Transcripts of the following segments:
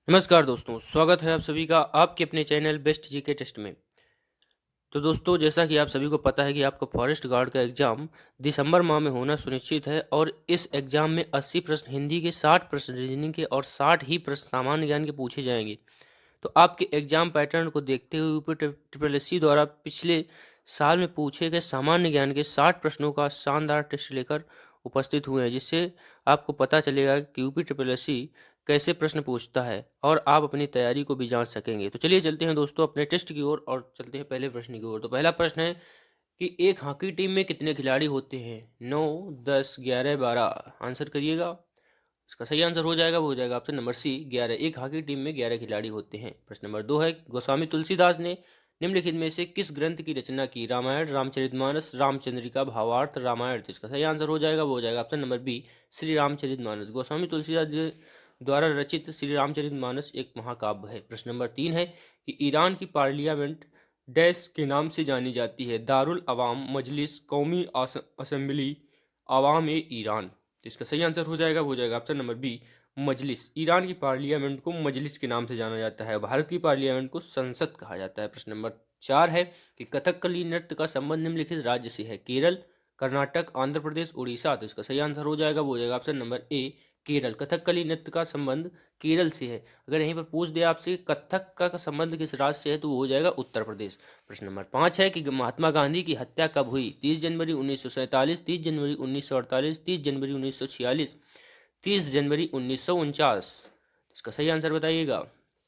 नमस्कार दोस्तों, स्वागत है आप सभी का आपके अपने चैनल बेस्ट जीके टेस्ट में। तो दोस्तों, जैसा कि आप सभी को पता है कि आपका फॉरेस्ट गार्ड का एग्ज़ाम दिसंबर माह में होना सुनिश्चित है और इस एग्ज़ाम में 80 प्रश्न हिंदी के, 60 प्रश्न रीजनिंग के और 60 ही प्रश्न सामान्य ज्ञान के पूछे जाएंगे। तो आपके एग्ज़ाम पैटर्न को देखते हुए ऊपर ट्रिपल एस सी द्वारा पिछले साल में पूछे गए सामान्य ज्ञान के 60 प्रश्नों का शानदार टेस्ट लेकर उपस्थित हुए हैं, जिससे आपको पता चलेगा कि यूपी ट्रिपल एस सी कैसे प्रश्न पूछता है और आप अपनी तैयारी को भी जांच सकेंगे। तो चलिए चलते हैं दोस्तों अपने टेस्ट की ओर और चलते हैं पहले प्रश्न की ओर। तो पहला प्रश्न है कि एक हॉकी टीम में कितने खिलाड़ी होते हैं? 9, 10, 11, 12। आंसर करिएगा। इसका सही आंसर हो जाएगा, वो हो जाएगा ऑप्शन नंबर सी 11। एक हॉकी टीम में 11 खिलाड़ी होते हैं। प्रश्न नंबर 2 है, गोस्वामी तुलसीदास ने निम्नलिखित में से किस ग्रंथ की रचना की? रामायण, रामचरितमानस, रामचंद्रिका, भावार्थ रामायण। तो इसका सही आंसर हो जाएगा, वो हो जाएगा option number B Shri Ramcharitmanas. Goswami Tulsidas द्वारा रचित श्री रामचरितमानस एक महाकाव्य है। प्रश्न नंबर 3 है कि ईरान की पार्लियामेंट डैश के नाम से जानी जाती है? दारुल अवाम, मजलिस, कौमी असेंबली, अवाम ए ईरान। तो इसका सही आंसर हो जाएगा, हो जाएगा ऑप्शन नंबर बी मजलिस। ईरान की पार्लियामेंट को मजलिस के नाम से जाना जाता है। भारत की पार्लियामेंट को संसद कहा जाता है। प्रश्न नंबर 4 है कि कथकली नृत्य का संबंध निम्नलिखित राज्य से है? केरल, कर्नाटक, आंध्र प्रदेश, उड़ीसा। तो इसका सही आंसर हो जाएगा, वो हो जाएगा ऑप्शन नंबर ए केरल। कथकली नृत्य का संबंध केरल से है। अगर यहीं पर पूछ दे आपसे कथक का संबंध किस राज्य से है, तो वो हो जाएगा उत्तर प्रदेश। प्रश्न नंबर 5 है कि महात्मा गांधी की हत्या कब हुई? 30 जनवरी 1947, 30 जनवरी 1948, 30 जनवरी 1946, 30 जनवरी 1949। इसका सही आंसर बताइएगा।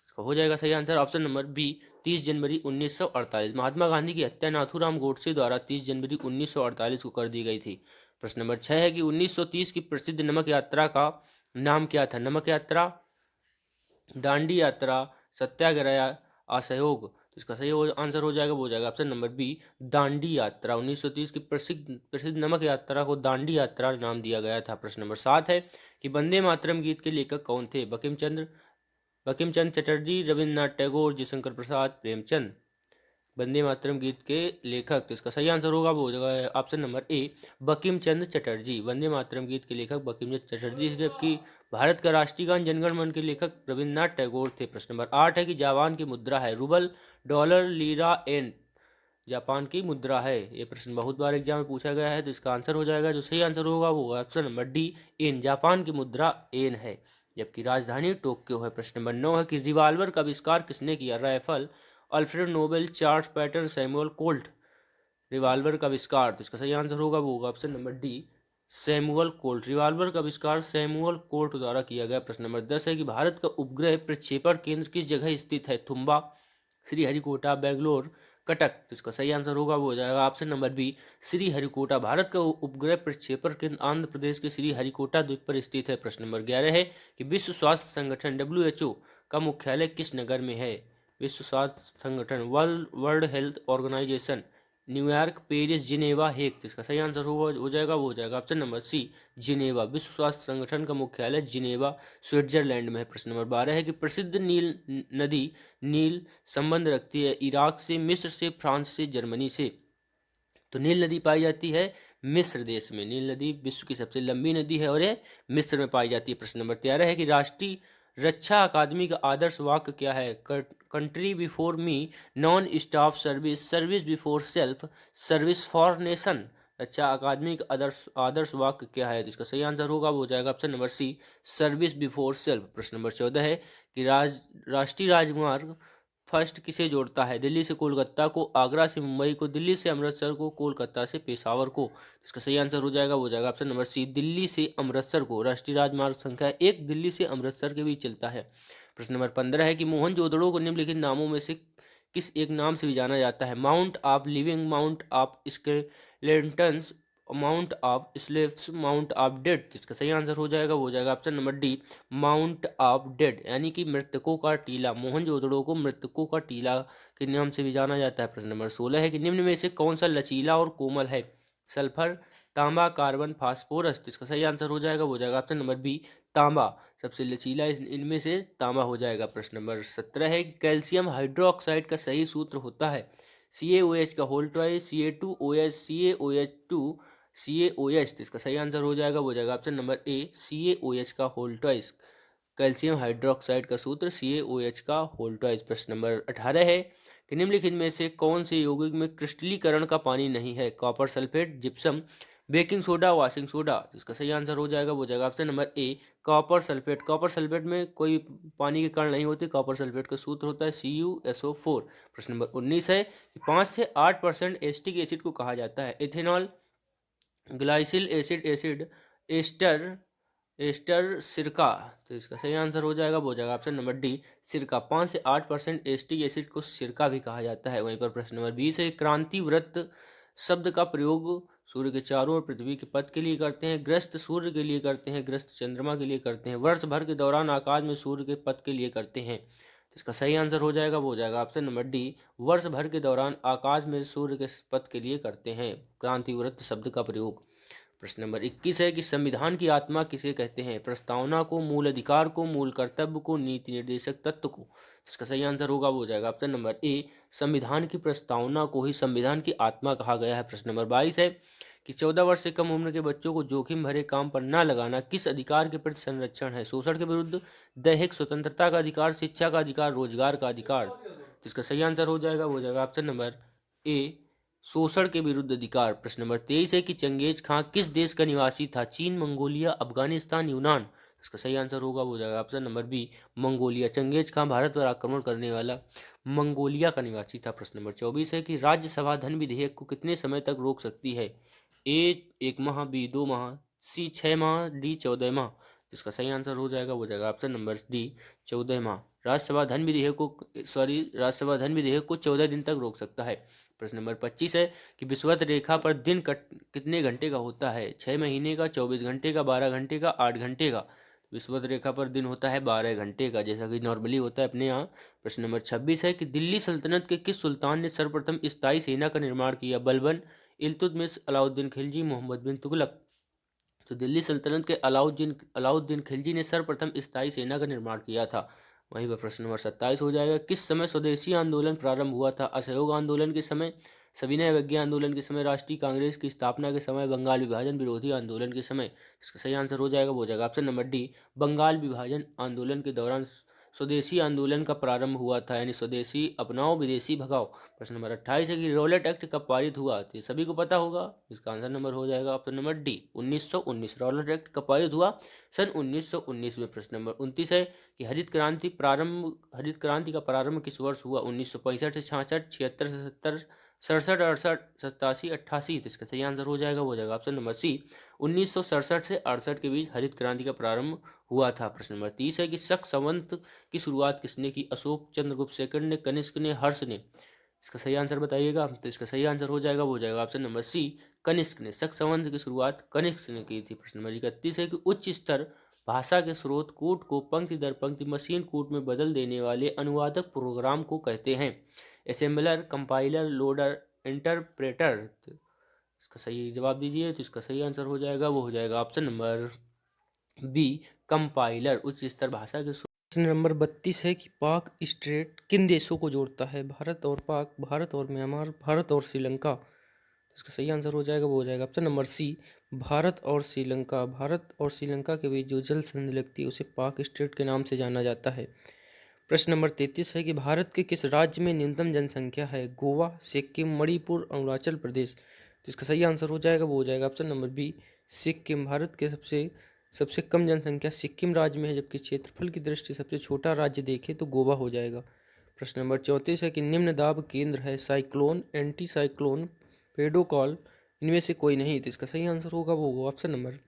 इसका हो जाएगा सही आंसर ऑप्शन नंबर बी 30 जनवरी 1948। महात्मा गांधी की हत्या नाथूराम गोडसे द्वारा 30 जनवरी 1948 को कर दी गई थी। प्रश्न नंबर 6 है कि 1930 की प्रसिद्ध नमक यात्रा का नाम क्या था? नमक यात्रा, दांडी यात्रा, सत्याग्रह, असहयोग। तो इसका सही आंसर हो जाएगा, वो हो जाएगा ऑप्शन नंबर बी दांडी यात्रा। 1930 की प्रसिद्ध प्रसिद्ध नमक यात्रा को दांडी यात्रा नाम दिया गया था। प्रश्न नंबर 7 है कि वंदे मातरम गीत के लेखक कौन थे? बंकिम चंद्र चटर्जी, रविन्द्रनाथ टैगोर, जयशंकर प्रसाद, प्रेमचंद। वंदे मातरम गीत के लेखक, तो इसका सही आंसर होगा, वो हो जाएगा ऑप्शन नंबर ए बंकिम चंद्र चटर्जी। वंदे मातरम गीत के लेखक बंकिम चंद्र चटर्जी, जबकि भारत का राष्ट्रीय गान जनगण मन के लेखक रविन्द्रनाथ टैगोर थे। प्रश्न नंबर 8 है कि जापान की मुद्रा है? Rouble, dollar, lira, yen. Japan की मुद्रा है। ये प्रश्न बहुत बार एग्जाम में पूछा गया है, तो इसका आंसर हो जाएगा, जो सही आंसर होगा वो option number D yen. Japan की मुद्रा एन है, जबकि राजधानी टोक्यो है। प्रश्न नंबर 9 है कि रिवाल्वर का आविष्कार किसने किया? Rifle, Alfred Nobel, Charles pattern, Samuel Colt. Revolver का आविष्कार, तो इसका सही आंसर होगा वो होगा option number D Samuel Colt. Revolver का आविष्कार सैमुअल कोल्ट द्वारा किया गया। प्रश्न नंबर 10 है कि भारत का उपग्रह प्रक्षेपण केंद्र किस जगह स्थित है? तुम्बा, श्रीहरिकोटा, बेंगलोर, कटक। तो इसका सही आंसर होगा, वो हो जाएगा option number B Sriharikota. Bharat का उपग्रह प्रक्षेपण केंद्र आंध्र प्रदेश के श्रीहरिकोटा द्वीप पर स्थित है। प्रश्न नंबर 11 है कि विश्व स्वास्थ्य संगठन WHO का मुख्यालय किस नगर में है? विश्व स्वास्थ्य संगठन world health organisation, New York, Paris, Geneva, Hague. इसका सही आंसर हो जाएगा, वो हो जाएगा ऑप्शन नंबर सी जिनेवा। विश्व स्वास्थ्य संगठन का मुख्यालय जिनेवा, स्विट्जरलैंड में है। प्रश्न नंबर 12 है कि प्रसिद्ध नील नदी नील संबंध रखती है? इराक से, मिस्र से, फ्रांस से, जर्मनी से। तो नील नदी पाई जाती है मिस्र देश में। नील नदी विश्व की सबसे लंबी नदी है और ये मिस्र में पाई जाती है। प्रश्न नंबर 13 है कि राष्ट्रीय रक्षा अकादमी का आदर्श वाक्य क्या है? Country before me, non stop service, service before self, service for nation. रक्षा अकादमी का आदर्श आदर्श वाक्य क्या है? तो इसका सही आंसर होगा, वो हो जाएगा option number C service before self. प्रश्न नंबर 14 है कि राष्ट्रीय राजमार्ग फर्स्ट किसे जोड़ता है? दिल्ली से कोलकाता को, आगरा से मुंबई को, दिल्ली से अमृतसर को, कोलकाता से पेशावर को। इसका सही आंसर हो जाएगा, वो हो जाएगा ऑप्शन नंबर सी दिल्ली से अमृतसर को। राष्ट्रीय राजमार्ग संख्या 1 दिल्ली से अमृतसर के बीच चलता है। प्रश्न नंबर 15 है कि मोहनजोदड़ो को निम्नलिखित नामों में से किस एक नाम से भी जाना जाता है? Mount of living, mount of skeletons, mount of slaves, mount of dead. इसका सही आंसर हो जाएगा, वो हो जाएगा option number D mount of dead, यानी कि मृतकों का टीला। मोहनजोदड़ो को मृतकों का टीला के नाम से भी जाना जाता है। प्रश्न नंबर 16 है कि निम्न में से कौन सा लचीला और कोमल है? सल्फर, तांबा, कार्बन, फास्फोरस। तो इसका सही आंसर हो जाएगा, वो हो जाएगा ऑप्शन नंबर बी तांबा। सबसे लचीला इनमें से तांबा हो जाएगा। प्रश्न नंबर 17 है कि कैल्शियम हाइड्रोक्साइड का सही सूत्र होता है? CaOH का whole twice, CA2OH, CaOH2, CaOH। तो इसका सही आंसर हो जाएगा, वो हो जाएगा ऑप्शन नंबर ए CaOH का होल ट्वाइस। कैल्शियम हाइड्रोक्साइड का सूत्र CaOH का होल ट्वाइस। प्रश्न नंबर 18 है कि निम्नलिखित में से कौन से यौगिक में क्रिस्टलीकरण का पानी नहीं है? Copper sulphate, gypsum, baking soda, washing soda. इसका सही आंसर हो जाएगा, वो हो जाएगा ऑप्शन नंबर ए, कॉपर सल्फेट। कॉपर सल्फेट में कोई पानी के कण नहीं होते। कॉपर सल्फेट का सूत्र होता है CuSO4। प्रश्न नंबर 19 है कि 5 से 8% एस्टिक एसिड को कहा जाता है? इथेनॉल, ग्लाइसिल एसिड, एस्टर, सिरका। तो इसका सही आंसर हो जाएगा, वो हो जाएगा ऑप्शन नंबर डी, सिरका। 5 से 8% एस्टिक एसिड को सिरका भी कहा जाता है। वहीं पर प्रश्न नंबर 20 है, क्रांति व्रत शब्द का प्रयोग सूर्य के चारों ओर पृथ्वी के पथ के लिए करते हैं, ग्रस्त सूर्य के लिए करते हैं, ग्रस्त चंद्रमा के लिए करते हैं, वर्ष भर के दौरान आकाश में सूर्य के पथ के लिए करते हैं? तो इसका सही आंसर हो जाएगा, वो हो जाएगा ऑप्शन नंबर डी, वर्ष भर के दौरान आकाश में सूर्य के पथ के लिए करते हैं क्रांति व्रत शब्द का प्रयोग। प्रश्न नंबर 21 है कि संविधान की आत्मा किसे कहते हैं? प्रस्तावना को, मूल अधिकार को, मूल कर्तव्य को, नीति निर्देशक तत्व को। इसका सही आंसर होगा, वो हो जाएगा ऑप्शन नंबर ए, संविधान की प्रस्तावना को ही संविधान की आत्मा कहा गया है। प्रश्न नंबर 22 है कि 14 वर्ष से कम उम्र के बच्चों को जोखिम भरे काम पर न लगाना किस अधिकार के प्रति संरक्षण है? शोषण के विरुद्ध, दैहिक स्वतंत्रता का अधिकार, शिक्षा का अधिकार, रोजगार का अधिकार। तो इसका सही आंसर हो जाएगा, वो हो जाएगा ऑप्शन नंबर ए, शोषण के विरुद्ध अधिकार। प्रश्न नंबर 23 है कि चंगेज खां किस देश का निवासी था? चीन, मंगोलिया, अफगानिस्तान, यूनान। इसका सही आंसर होगा, वो हो जाएगा option number B, Mongolia. Genghis Khan Bharat पर आक्रमण करने वाला मंगोलिया का निवासी था। प्रश्न नंबर 24 है कि राज्यसभा धन विधेयक को कितने समय तक रोक सकती है? ए 1 माह, बी 2 माह, सी 6 माह, डी 14 माह। इसका सही आंसर हो जाएगा, वो हो जाएगा ऑप्शन नंबर डी, 14 माह। राज्यसभा धन विधेयक को 14 दिन तक रोक सकता है। प्रश्न नंबर 25 है कि विषुवत रेखा पर दिन कितने घंटे का होता है? 6 महीने का, 24 घंटे का, 12 घंटे का, 8 घंटे का। विषुवत रेखा पर दिन होता है 12 घंटे का, जैसा कि नॉर्मली होता है अपने यहाँ। प्रश्न नंबर 26 है कि दिल्ली सल्तनत के किस सुल्तान ने सर्वप्रथम स्थायी सेना का निर्माण किया? बलबन, इल्तुतमिश, अलाउद्दीन खिलजी, मोहम्मद बिन तुगलक। तो दिल्ली सल्तनत के अलाउद्दीन खिलजी ने सर्वप्रथम स्थायी सेना का निर्माण किया था। वहीं पर प्रश्न नंबर 27 हो जाएगा, किस समय स्वदेशी आंदोलन प्रारंभ हुआ था? असहयोग आंदोलन के समय, सविनय अवज्ञा आंदोलन के समय, राष्ट्रीय कांग्रेस की स्थापना के समय, बंगाल विभाजन विरोधी आंदोलन के समय। इसका सही आंसर हो जाएगा, वो हो जाएगा ऑप्शन नंबर डी, बंगाल विभाजन आंदोलन के दौरान स्वदेशी आंदोलन का प्रारंभ हुआ था, यानी स्वदेशी अपनाओ विदेशी भगाओ। प्रश्न नंबर 28 है कि रॉलेट एक्ट कब पारित हुआ? तो सभी को पता होगा, इसका आंसर नंबर हो जाएगा option number D, 1919। Rowlatt act कब पारित हुआ? सन 1919 में। प्रश्न नंबर 29 है कि हरित क्रांति का प्रारंभ किस वर्ष हुआ? 1965 से 66, 76 से 70, 67, 68, 87, 88। तो इसका सही आंसर हो जाएगा, वो हो जाएगा ऑप्शन नंबर सी, 1967 से 68 के बीच हरित क्रांति का प्रारंभ हुआ था। प्रश्न नंबर 30 है कि शक संवत की शुरुआत किसने की? अशोक, चंद्रगुप्त सेकंड ने, कनिष्क ने, हर्ष ने। इसका सही आंसर बताइएगा। तो इसका सही आंसर हो जाएगा, वो हो जाएगा ऑप्शन नंबर सी, कनिष्क ने। शक संवत की शुरुआत कनिष्क ने की थी। प्रश्न नंबर 31 है कि उच्च स्तर भाषा के स्रोत कूट को पंक्ति दर पंक्ति मशीन कूट में बदल देने वाले अनुवादक प्रोग्राम को कहते हैं? Assembler, compiler, loader, interpreter. तो इसका सही जवाब दीजिए। तो इसका सही आंसर हो जाएगा, वो हो जाएगा ऑप्शन नंबर बी, कंपाइलर। उच्च स्तर भाषा के प्रश्न नंबर 32 है कि पाक स्ट्रेट किन देशों को जोड़ता है? भारत और पाक, भारत और म्यांमार, भारत और श्रीलंका। इसका सही आंसर हो जाएगा, वो हो जाएगा ऑप्शन नंबर सी, भारत और श्रीलंका। भारत और श्रीलंका के बीच जो जल संधि लगती है उसे पाक स्ट्रेट के नाम से जाना जाता है। प्रश्न नंबर 33 है कि भारत के किस राज्य में न्यूनतम जनसंख्या है? गोवा, सिक्किम, मणिपुर, अरुणाचल प्रदेश। तो इसका सही आंसर हो जाएगा, वो हो जाएगा option number B, Sikkim. Bharat के सबसे कम जनसंख्या सिक्किम राज्य में है, जबकि क्षेत्रफल की दृष्टि से सबसे छोटा राज्य देखें तो गोवा हो जाएगा। प्रश्न नंबर 34 है कि निम्न दाब केंद्र है? साइक्लोन, एंटी साइक्लोन, पेडोकॉल, इनमें से कोई नहीं। तो इसका सही आंसर होगा, वो होगा ऑप्शन नंबर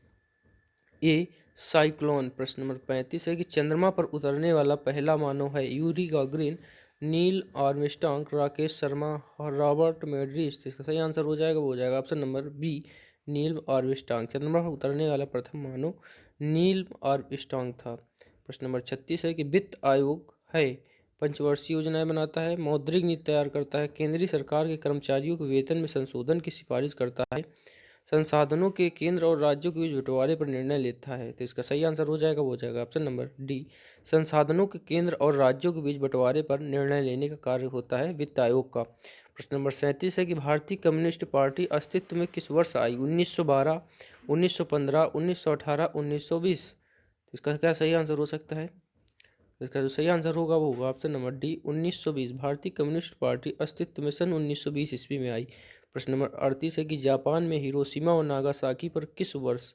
ए, साइक्लोन। प्रश्न नंबर 35 है कि चंद्रमा पर उतरने वाला पहला मानव है? Yuri Gagarin, Neil Armstrong, Rakesh Sharma, Robert मेडरिस। इसका सही आंसर हो जाएगा, वो हो जाएगा option number B, Neil Armstrong. चंद्रमा पर उतरने वाला प्रथम मानव नील आर्मस्ट्रांग था। प्रश्न नंबर 36 है कि वित्त आयोग है? पंचवर्षीय योजनाएं बनाता है, मौद्रिक नीति तैयार करता है, केंद्रीय सरकार के कर्मचारियों के वेतन में संशोधन की सिफारिश करता है, संसाधनों के केंद्र और राज्यों के बीच बंटवारे पर निर्णय लेता है। तो इसका सही आंसर हो जाएगा, वो हो जाएगा ऑप्शन नंबर डी, संसाधनों के केंद्र और राज्यों के बीच बंटवारे पर निर्णय लेने का कार्य होता है वित्त आयोग का। प्रश्न नंबर 37 है कि भारतीय कम्युनिस्ट पार्टी अस्तित्व में किस वर्ष आई? 1912, 1915, 1918, 1920। तो इसका क्या सही आंसर हो सकता है? इसका जो सही आंसर होगा वो होगा ऑप्शन नंबर डी 1920। भारतीय कम्युनिस्ट पार्टी अस्तित्व में सन 1920 ईस्वी में आई। प्रश्न नंबर 38 है कि जापान में हिरोशिमा और नागासाकी पर किस वर्ष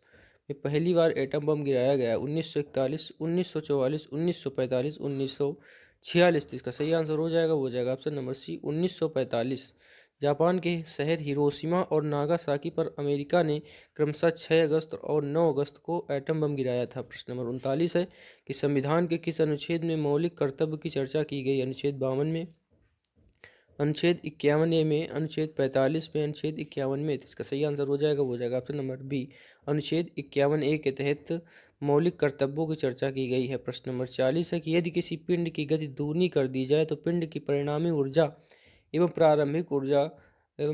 में पहली बार एटम बम गिराया गया? 1941, 1944, 1945, 1946। इसका सही आंसर हो जाएगा वो हो जाएगा ऑप्शन नंबर सी 1945। जापान के शहर हिरोशिमा और नागासाकी पर अमेरिका ने क्रमशः 6 अगस्त और 9 अगस्त को एटम बम गिराया था। प्रश्न नंबर 39 है कि संविधान के किस अनुच्छेद में मौलिक कर्तव्य की चर्चा की गई? अनुच्छेद 52 में, अनुच्छेद 51 में, अनुच्छेद 45 में, अनुच्छेद 51 में। तो इसका सही आंसर हो जाएगा वो हो जाएगा ऑप्शन नंबर बी अनुच्छेद 51A के तहत मौलिक कर्तव्यों की चर्चा की गई है। प्रश्न नंबर 40 है कि यदि किसी पिंड की गति दूनी कर दी जाए तो पिंड की परिणामी ऊर्जा एवं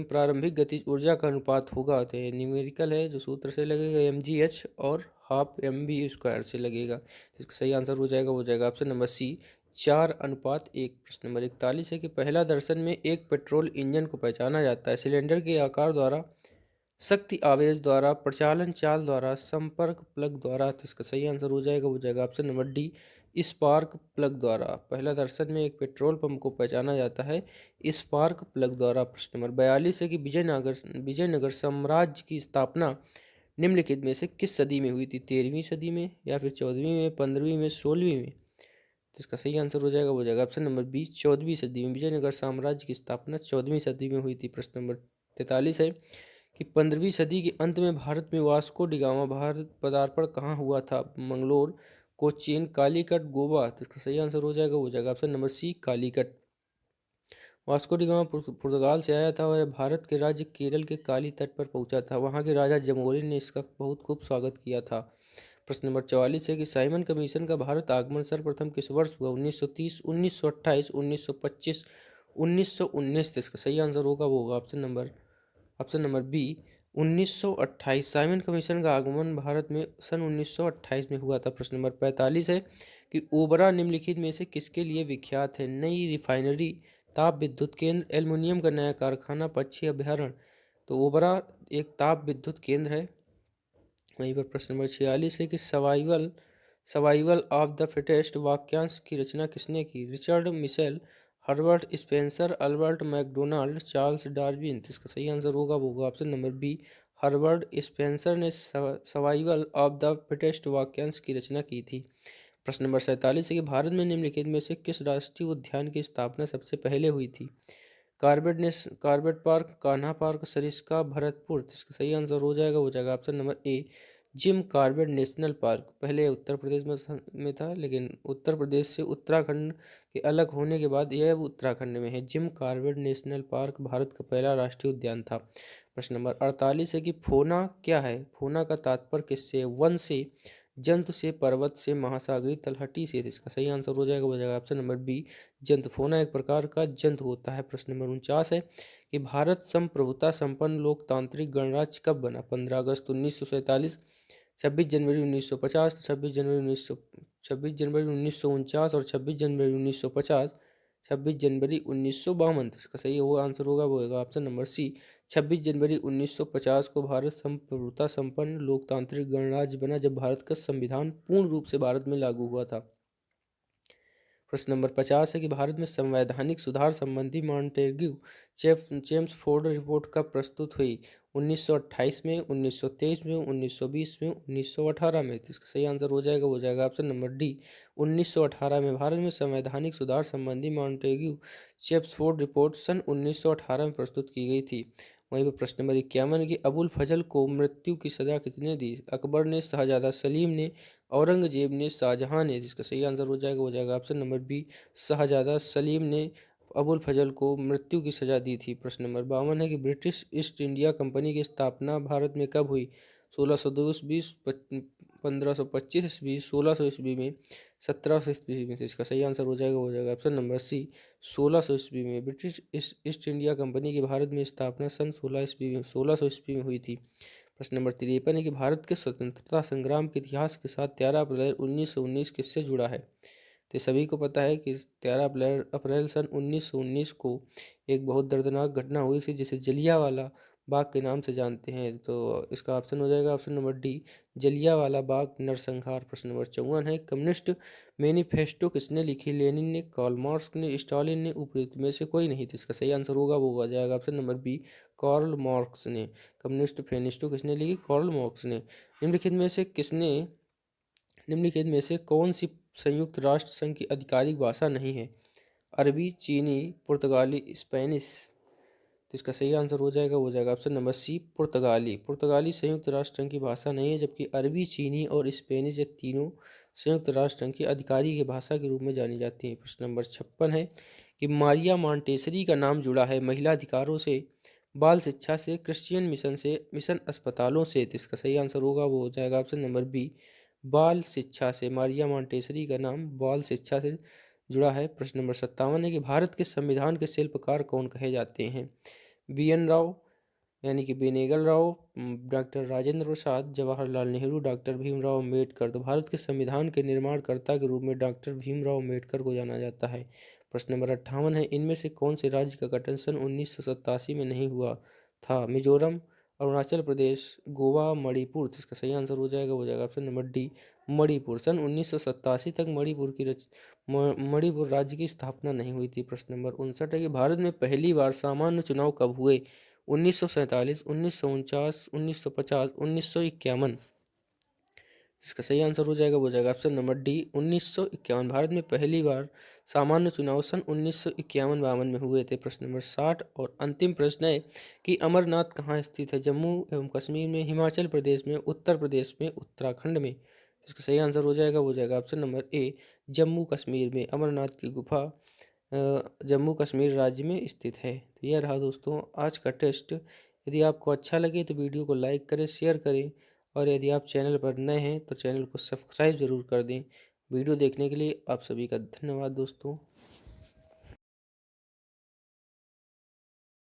प्रारंभिक गतिज ऊर्जा का अनुपात होगा। तो ये न्यूमेरिकल है, जो सूत्र से लगेगा mgh और हाफ mv² से लगेगा। तो इसका सही आंसर हो जाएगा वो हो जाएगा ऑप्शन नंबर सी 4:1। प्रश्न नंबर 41 है कि पहला दर्शन में एक पेट्रोल इंजन को पहचाना जाता है सिलेंडर के आकार द्वारा, शक्ति आवेश द्वारा, प्रचालन चाल द्वारा, संपर्क प्लग द्वारा। तो इसका सही आंसर हो जाएगा वो हो जाएगा option number D spark plug द्वारा। पहला दर्शन में एक पेट्रोल पंप को पहचाना जाता है स्पार्क प्लग द्वारा। प्रश्न नंबर 42 है कि विजयनगर साम्राज्य की स्थापना निम्नलिखित में से किस सदी में हुई थी? 13वीं सदी में, या फिर 14वीं में, 15वीं में, 16वीं में। तो इसका सही आंसर हो जाएगा वो हो जाएगा ऑप्शन नंबर बी 14वीं सदी में। विजयनगर साम्राज्य की स्थापना 14वीं सदी में हुई थी। प्रश्न नंबर 43 है कि 15वीं सदी के अंत में भारत में वास्को डिगामा भारत पदार्पण कहाँ हुआ था? मंगलोर, कोचीन, कालीकट, गोवा। तो इसका सही आंसर हो जाएगा वो हो जाएगा option number C Calicut. Vasco da Gama पुर्तगाल से आया था और भारत के राज्य केरल के काली तट पर पहुंचा था। वहां के राजा जमोरिन ने इसका बहुत खूब स्वागत किया था। प्रश्न नंबर 44 है कि साइमन कमीशन का भारत आगमन सर्वप्रथम किस वर्ष हुआ? 1930, 1928, 1925, 1919। इसका सही आंसर होगा वो होगा option number B 1928। Simon Commission का आगमन भारत में सन 1928 में हुआ था। प्रश्न नंबर 45 है कि ओबरा निम्नलिखित में से किसके लिए विख्यात है? नई रिफाइनरी, ताप विद्युत केंद्र, एल्युमिनियम का नया कारखाना, पक्षी अभ्यारण्य। तो ओबरा एक ताप विद्युत केंद्र है। वहीं पर प्रश्न नंबर 46 है कि सर्वाइवल ऑफ द फिटेस्ट वाक्यांश की रचना किसने की? Richard Mitchell, Herbert Spencer, Albert Macdonald, Charles Darwin. तो इसका सही आंसर होगा वो होगा option number B Herbert Spencer ने सर्वाइवल ऑफ द फिटेस्ट वाक्यांश की रचना की थी। प्रश्न नंबर 47 है कि भारत में निम्नलिखित में से किस राष्ट्रीय उद्यान की स्थापना सबसे पहले हुई थी? Corbett Park, Kanha Park, Sariska, Bharatpur. तो इसका सही आंसर हो जाएगा option number A Jim Corbett National Park. पहले उत्तर प्रदेश में था, लेकिन उत्तर प्रदेश से उत्तराखंड के अलग होने के बाद यह उत्तराखंड में है। Jim Corbett National Park Bharat का पहला राष्ट्रीय उद्यान था। प्रश्न नंबर 48 है कि फोना क्या है? फोना का तात्पर्य किससे? वन से, जंतु से, पर्वत से, महासागरीय तलहटी से। इसका सही आंसर हो जाएगा ऑप्शन नंबर बी जंतु। फोना एक प्रकार का जंतु होता है। प्रश्न नंबर 49 है कि भारत संप्रभुता संपन्न लोकतांत्रिक गणराज्य कब बना? 15 अगस्त 1947, 26 जनवरी 1950, 26 जनवरी 1949 और 26 जनवरी 1950, 26 जनवरी 1952। इसका सही वो आंसर होगा वो होगा ऑप्शन नंबर सी 26 जनवरी 1950 को भारत संप्रभुता संपन्न लोकतांत्रिक गणराज्य बना, जब भारत का संविधान पूर्ण रूप से भारत में लागू हुआ था। प्रश्न नंबर 50 है कि भारत में संवैधानिक सुधार संबंधी मॉन्टेग्यू चेम्सफोर्ड रिपोर्ट कब प्रस्तुत हुई? 1928 में, 1923 में, 1920 में, 1918 में। तो इसका सही आंसर हो जाएगा ऑप्शन नंबर डी 1918 में। भारत में संवैधानिक सुधार संबंधी मॉन्टेग्यू चेम्सफोर्ड रिपोर्ट सन 1918 में प्रस्तुत की गई थी। वहीं पर प्रश्न नंबर 51 की अबुल फजल को मृत्यु की सजा किसने दी? अकबर ने, शहजादा सलीम ने, औरंगजेब ने, शाहजहां ने। जिसका सही आंसर हो जाएगा ऑप्शन नंबर बी शहजादा सलीम ने अबुल फजल को मृत्यु की सजा दी थी। प्रश्न नंबर 52 है कि ब्रिटिश ईस्ट इंडिया कंपनी की स्थापना भारत में कब हुई? 1602 ईस्वी, 1525 ईस्वी, 1600 ईस्वी में, 1700 ईस्वी में। तो इसका सही आंसर हो जाएगा ऑप्शन नंबर सी 1600 ईस्वी में। ब्रिटिश ईस्ट इंडिया कंपनी की भारत में स्थापना सन 1600 ईस्वी में हुई थी। प्रश्न नंबर 53 है कि भारत के स्वतंत्रता संग्राम के इतिहास के साथ 13 अप्रैल 1919 किससे जुड़ा है? तो सभी को पता है कि 13 अप्रैल सन 1919 को एक बहुत दर्दनाक घटना हुई थी, जिसे जलियांवाला बाग के नाम से जानते हैं? तो इसका ऑप्शन हो जाएगा option number D, Jallianwala Bagh नरसंहार। प्रश्न नंबर 54 है, कम्युनिस्ट मैनिफेस्टो किसने लिखी? लेनिन ने, कार्ल मार्क्स ने, स्टालिन ने, उपरोक्त में से कोई नहीं। तो इसका सही आंसर होगा वो हो जाएगा option number B, Karl Marx ने। कम्युनिस्ट मैनिफेस्टो किसने लिखी? कार्ल मार्क्स ने। निम्नलिखित में से कौन सी संयुक्त राष्ट्र संघ की आधिकारिक भाषा नहीं है? अरबी, चीनी, पुर्तगाली, स्पेनिश। तो इसका सही आंसर हो जाएगा ऑप्शन नंबर सी, पुर्तगाली। पुर्तगाली संयुक्त राष्ट्र संघ की भाषा नहीं है, जबकि अरबी, चीनी और स्पेनिश ये तीनों संयुक्त राष्ट्र संघ की आधिकारिक भाषा के रूप में जानी जाती हैं। प्रश्न नंबर 56 है कि मारिया मॉन्टेसरी का नाम जुड़ा है महिला अधिकारों से, बाल शिक्षा से, क्रिश्चियन मिशन से, मिशन अस्पतालों से। तो इसका सही आंसर होगा वो हो जाएगा ऑप्शन नंबर बी, बाल शिक्षा से। मारिया मॉन्टेसरी का नाम बाल शिक्षा से जुड़ा है। प्रश्न नंबर 57 है कि भारत के संविधान के शिल्पकार कौन कहे जाते हैं? BN राव यानी कि बेनेगल राव, डॉक्टर राजेंद्र प्रसाद, जवाहरलाल नेहरू, डॉक्टर भीमराव अम्बेडकर। तो भारत के संविधान के निर्माणकर्ता के रूप में डॉक्टर भीमराव अम्बेडकर को जाना जाता है। प्रश्न नंबर 58 है, इनमें से कौन से राज्य का गठन सन 1987 में नहीं हुआ था? मिजोरम, अरुणाचल प्रदेश, गोवा, मणिपुर। तो इसका सही आंसर हो जाएगा ऑप्शन नंबर डी, मणिपुर। सन 1987 तक मणिपुर राज्य की स्थापना नहीं हुई थी। प्रश्न नंबर 59 है कि भारत में पहली बार सामान्य चुनाव कब हुए? 1947, 1949, 1950, 1951। इसका सही आंसर हो जाएगा ऑप्शन नंबर डी, 1951। भारत में पहली बार सामान्य चुनाव सन 1951-52 में हुए थे। प्रश्न नंबर 60 और अंतिम प्रश्न है कि अमरनाथ कहाँ स्थित है? जम्मू एवं कश्मीर में, हिमाचल प्रदेश में, उत्तर प्रदेश में, उत्तराखंड में। इसका सही आंसर हो जाएगा ऑप्शन नंबर ए, जम्मू कश्मीर में। अमरनाथ की गुफा जम्मू कश्मीर राज्य में स्थित है। तो यह रहा दोस्तों आज का टेस्ट। यदि आपको अच्छा लगे तो वीडियो को लाइक करें, शेयर करें, और यदि आप चैनल पर नए हैं तो चैनल को सब्सक्राइब ज़रूर कर दें। वीडियो देखने के लिए आप सभी का धन्यवाद दोस्तों।